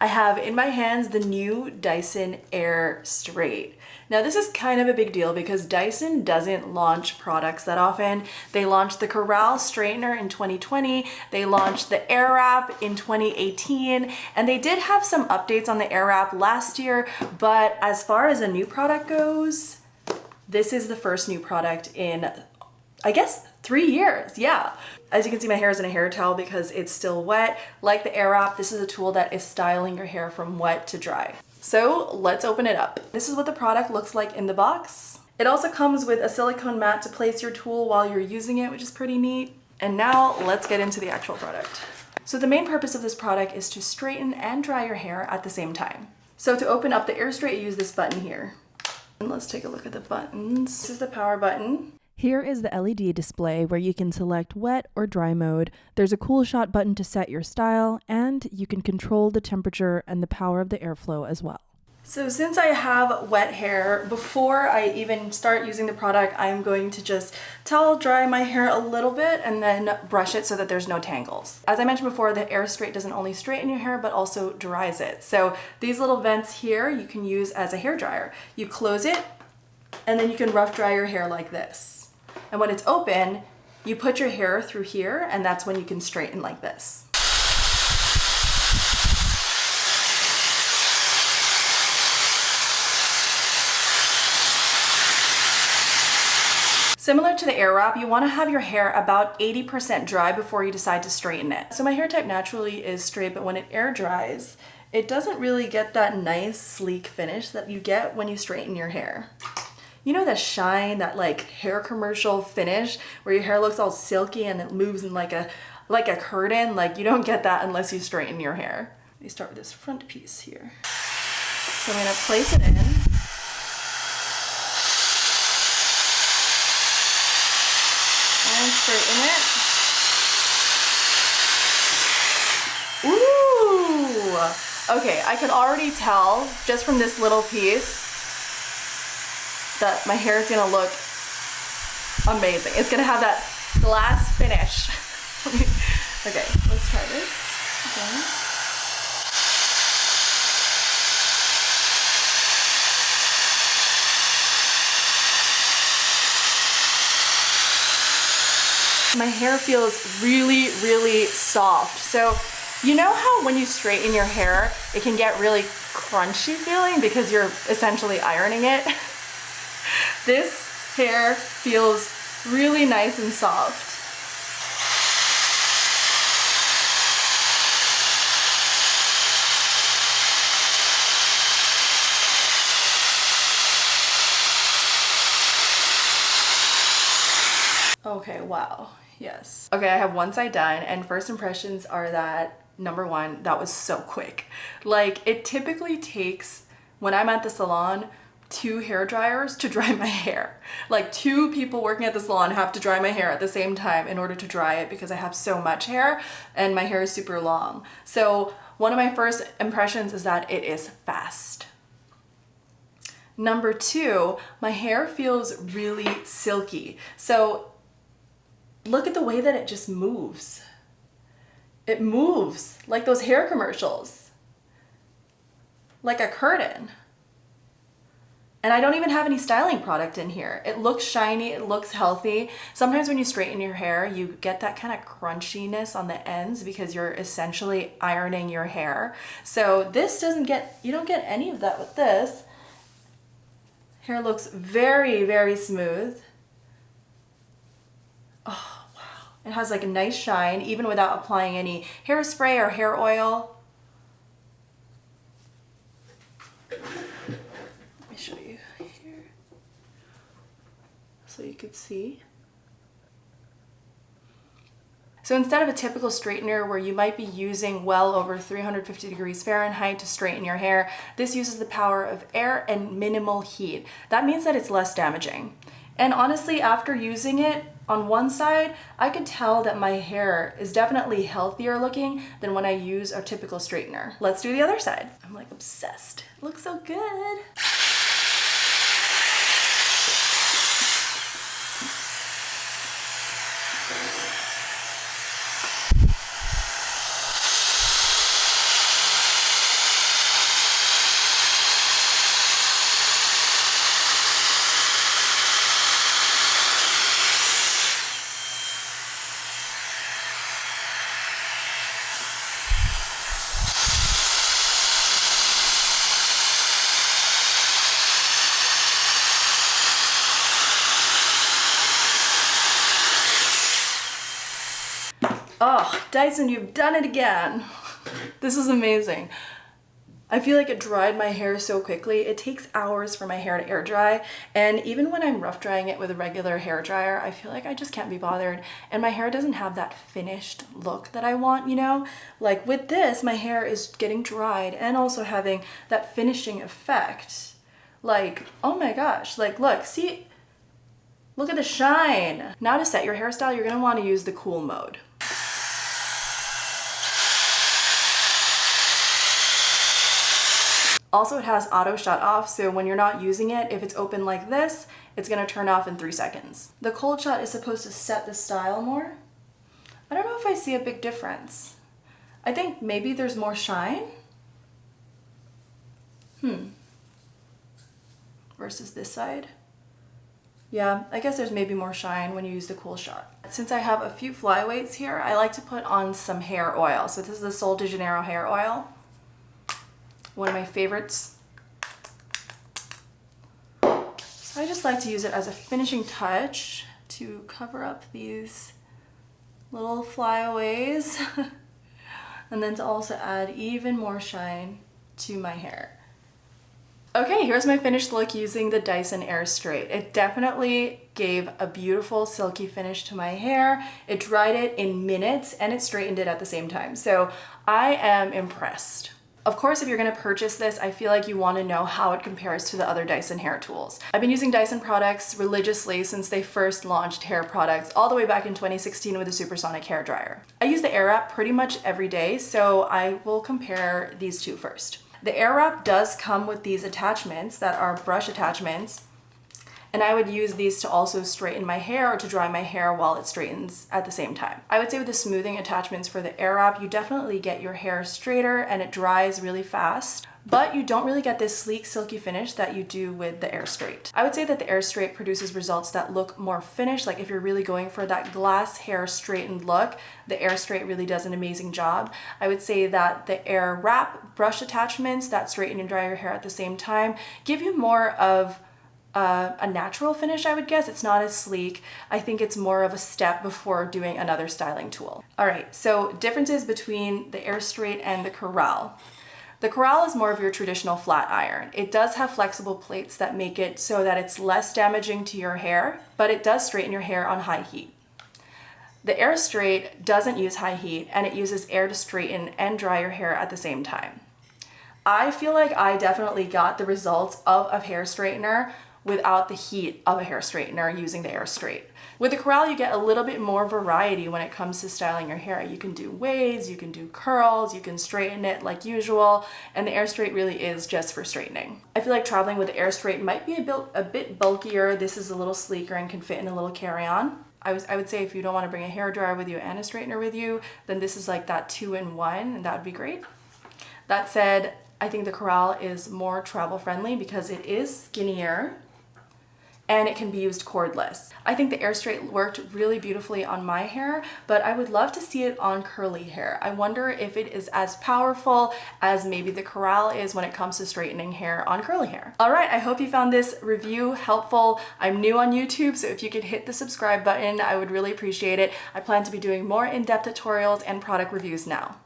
I have in my hands the new Dyson Airstrait. Now this is kind of a big deal because Dyson doesn't launch products that often. They launched the Corrale straightener in 2020, they launched the Airwrap in 2018, and they did have some updates on the Airwrap last year, but as far as a new product goes, this is the first new product in, I guess, 3 years, yeah. As you can see, my hair is in a hair towel because it's still wet. Like the Airwrap, this is a tool that is styling your hair from wet to dry. So let's open it up. This is what the product looks like in the box. It also comes with a silicone mat to place your tool while you're using it, which is pretty neat. And now let's get into the actual product. So the main purpose of this product is to straighten and dry your hair at the same time. So to open up the Airstrait, you use this button here. And let's take a look at the buttons. This is the power button. Here is the LED display where you can select wet or dry mode. There's a cool shot button to set your style, and you can control the temperature and the power of the airflow as well. So since I have wet hair, before I even start using the product, I'm going to just towel dry my hair a little bit and then brush it so that there's no tangles. As I mentioned before, the Airstrait doesn't only straighten your hair, but also dries it. So these little vents here, you can use as a hairdryer. You close it, and then you can rough dry your hair like this. And when it's open, you put your hair through here, and that's when you can straighten like this. Similar to the Airwrap, you want to have your hair about 80% dry before you decide to straighten it. So my hair type naturally is straight, but when it air dries, it doesn't really get that nice sleek finish that you get when you straighten your hair. You know the shine, that like hair commercial finish where your hair looks all silky and it moves in like a curtain? Like, you don't get that unless you straighten your hair. Let me start with this front piece here. So I'm gonna place it in. And straighten it. Ooh! Okay, I can already tell just from this little piece that my hair is gonna look amazing. It's gonna have that glass finish. Okay, let's try this again. My hair feels really, really soft. So you know how when you straighten your hair, it can get really crunchy feeling because you're essentially ironing it? This hair feels really nice and soft. Okay, wow, yes. Okay, I have one side done, and first impressions are that, number one, that was so quick. Like, it typically takes, when I'm at the salon, 2 hair dryers to dry my hair. Like 2 people working at the salon have to dry my hair at the same time in order to dry it because I have so much hair and my hair is super long. So one of my first impressions is that it is fast. Number 2, my hair feels really silky. So look at the way that it just moves. It moves like those hair commercials, like a curtain. And I don't even have any styling product in here. It looks shiny, it looks healthy. Sometimes when you straighten your hair, you get that kind of crunchiness on the ends because you're essentially ironing your hair. So this you don't get any of that with this. Hair looks very, very smooth. Oh, wow. It has like a nice shine even without applying any hairspray or hair oil. Show you here so you could see. So instead of a typical straightener where you might be using well over 350 degrees Fahrenheit to straighten your hair, this uses the power of air and minimal heat. That means that it's less damaging. And honestly, after using it on one side, I could tell that my hair is definitely healthier looking than when I use a typical straightener. Let's do the other side. I'm like obsessed. It looks so good. Oh, Dyson, you've done it again. This is amazing. I feel like it dried my hair so quickly. It takes hours for my hair to air dry, and even when I'm rough drying it with a regular hair dryer, I feel like I just can't be bothered, and my hair doesn't have that finished look that I want, you know? Like with this, my hair is getting dried and also having that finishing effect. Like, oh my gosh, like look, see? Look at the shine. Now to set your hairstyle, you're gonna wanna use the cool mode. Also, it has auto shut off, so when you're not using it, if it's open like this, it's gonna turn off in 3 seconds. The cold shot is supposed to set the style more. I don't know if I see a big difference. I think maybe there's more shine. Versus this side. Yeah, I guess there's maybe more shine when you use the cool shot. Since I have a few flyweights here, I like to put on some hair oil. So this is the Sol de Janeiro hair oil. One of my favorites. So I just like to use it as a finishing touch to cover up these little flyaways and then to also add even more shine to my hair. Okay, here's my finished look using the Dyson Airstrait. It definitely gave a beautiful silky finish to my hair. It dried it in minutes and it straightened it at the same time. So I am impressed. Of course, if you're gonna purchase this, I feel like you wanna know how it compares to the other Dyson hair tools. I've been using Dyson products religiously since they first launched hair products all the way back in 2016 with the supersonic hair dryer. I use the Airwrap pretty much every day, so I will compare these two first. The Airwrap does come with these attachments that are brush attachments, and I would use these to also straighten my hair or to dry my hair while it straightens at the same time. I would say with the smoothing attachments for the Airwrap, you definitely get your hair straighter and it dries really fast, but you don't really get this sleek, silky finish that you do with the Airstrait. I would say that the Airstrait produces results that look more finished. Like if you're really going for that glass hair straightened look, the Airstrait really does an amazing job. I would say that the Airwrap brush attachments that straighten and dry your hair at the same time give you more of a natural finish, I would guess. It's not as sleek. I think it's more of a step before doing another styling tool. All right, so differences between the Airstrait and the Corrale. The Corrale is more of your traditional flat iron. It does have flexible plates that make it so that it's less damaging to your hair, but it does straighten your hair on high heat. The Airstrait doesn't use high heat and it uses air to straighten and dry your hair at the same time. I feel like I definitely got the results of a hair straightener without the heat of a hair straightener using the Airstrait. With the Corrale, you get a little bit more variety when it comes to styling your hair. You can do waves, you can do curls, you can straighten it like usual, and the Airstrait really is just for straightening. I feel like traveling with the Airstrait might be a bit bulkier. This is a little sleeker and can fit in a little carry-on. I would say if you don't want to bring a hair dryer with you and a straightener with you, then this is like that 2-in-1, and that would be great. That said, I think the Corrale is more travel friendly because it is skinnier and it can be used cordless. I think the Airstrait worked really beautifully on my hair, but I would love to see it on curly hair. I wonder if it is as powerful as maybe the Corrale is when it comes to straightening hair on curly hair. All right, I hope you found this review helpful. I'm new on YouTube, so if you could hit the subscribe button, I would really appreciate it. I plan to be doing more in-depth tutorials and product reviews now.